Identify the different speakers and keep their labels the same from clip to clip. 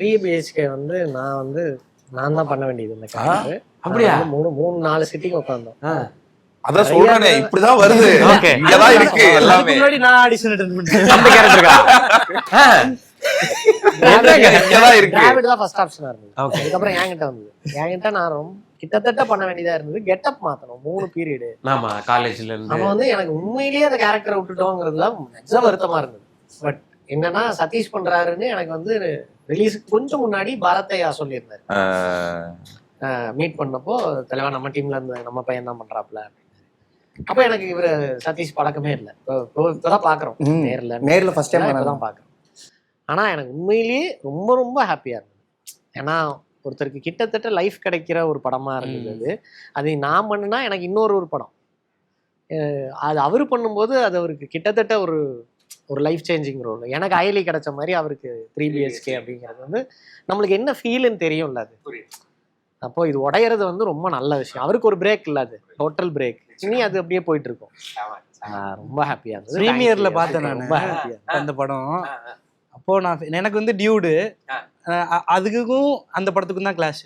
Speaker 1: 3 BHK வந்து நான் தான் பண்ண வேண்டியது இந்த கேரக்டர்.
Speaker 2: அப்படியா?
Speaker 1: 3-4 சிட்டிங் உட்காந்தோம்.
Speaker 3: அதான் சொல்றேனே, இப்படிதான் வருது.
Speaker 2: Okay.
Speaker 3: இங்கதான் இருக்கு எல்லாமே.
Speaker 4: முன்னாடி நான் ஆடிஷன் அட்டெண்ட் பண்ணேன்.
Speaker 2: அந்த கேரக்டருக்கா?
Speaker 3: இங்கதான் இருக்கு.
Speaker 1: டிராவிட் தான் ஃபர்ஸ்ட் ஆப்ஷனா இருந்தது.
Speaker 2: Okay.
Speaker 1: அதுக்கப்புறம் என்கிட்ட வந்தது. என்கிட்ட நான் கிட்டத்தட்ட பண்ண வேண்டியதா இருந்தது. கெட்டப் மாத்தணும் 3 பீரியடு.
Speaker 2: ஆமா, காலேஜ்ல இருந்து.
Speaker 1: நம்ம எனக்கு உண்மையிலேயே அந்த கேரக்டரை விட்டுட்டோங்கிறதுல நிஜ வருத்தமா இருந்தது. பட் என்னன்னா சதீஷ் பண்றாருன்னு எனக்கு ரிலீஸுக்கு கொஞ்சம் முன்னாடி பரத்தையா சொல்லியிருந்தாரு. மீட் பண்ணப்போ தலைவா நம்ம டீம்ல இருந்து நம்ம பையன் தான் பண்றாப்ல. அப்ப எனக்கு இவரு சதீஷ் பழக்கமே இல்லை. இப்பதான் பாக்குறோம் நேர்ல
Speaker 4: ஃபர்ஸ்ட் டைம்
Speaker 1: தான் பாக்குறோம். ஆனா எனக்கு உண்மையிலேயே ரொம்ப ரொம்ப ஹாப்பியா இருந்தது. ஏன்னா ஒருத்தருக்கு கிட்டத்தட்ட லைஃப் கிடைக்கிற ஒரு படமா இருந்தது. அது நான் பண்ணுனா எனக்கு இன்னொரு படம் அது அவரு பண்ணும்போது அது அவருக்கு கிட்டத்தட்ட ஒரு லைஃப் சேஞ்சிங் ரோல். எனக்கு அயலி கிடைச்ச மாதிரி அவருக்கு 3 BHK அப்படிங்கிறது நம்மளுக்கு என்ன ஃபீல்னு தெரியும்ல. அது அப்போ இது உடையிறது ரொம்ப நல்ல விஷயம். அவருக்கு ஒரு பிரேக் இல்ல, அது டோட்டல் பிரேக். இனி அது அப்படியே போயிட்டு இருக்கும். ரொம்ப ஹாப்பியா இருந்தது.
Speaker 4: பிரீமியர்ல பார்த்தேன் நான் அந்த படம். அப்போ எனக்கு டியூடு அதுக்கும் அந்த படத்துக்கும் தான் கிளாஷ்.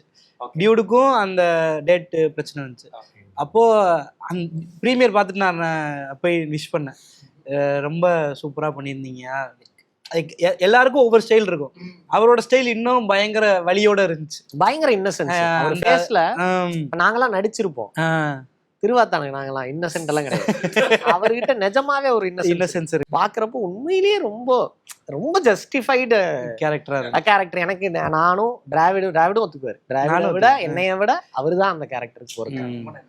Speaker 4: டியூடுக்கும் அந்த டேட் பிரச்சனை இருந்துச்சு. அப்போ ப்ரீமியர் பார்த்துட்டு நான் போய் விஷ் பண்ணேன். ரொம்ப சூப்பரா பண்ணியிருந்தீங்க. எல்லாருக்கும் ஒவ்வொரு ஸ்டைல் இருக்கும். அவரோட ஸ்டைல் இன்னும் பயங்கர வலியோட இருந்துச்சு.
Speaker 1: பயங்கர இன்னசென்ஸ் ஃபேஸ்ல. நாங்கெல்லாம் நடிச்சிருப்போம் திருவாத்தானுங்க, நாங்கெல்லாம் இன்னசென்ட் எல்லாம் கிடையாது. அவர்கிட்ட நிஜமாவே ஒரு இன்னசென்ஸ் பாக்குறப்போ உண்மையிலேயே ரொம்ப ரொம்ப ஜஸ்டிஃபைடு கேரக்டர். எனக்கு நானும் டிராவிடும் ஒத்துக்குவாரு. டிராவிட விட என்னைய விட அவருதான் அந்த கேரக்டருக்கு போறாரு.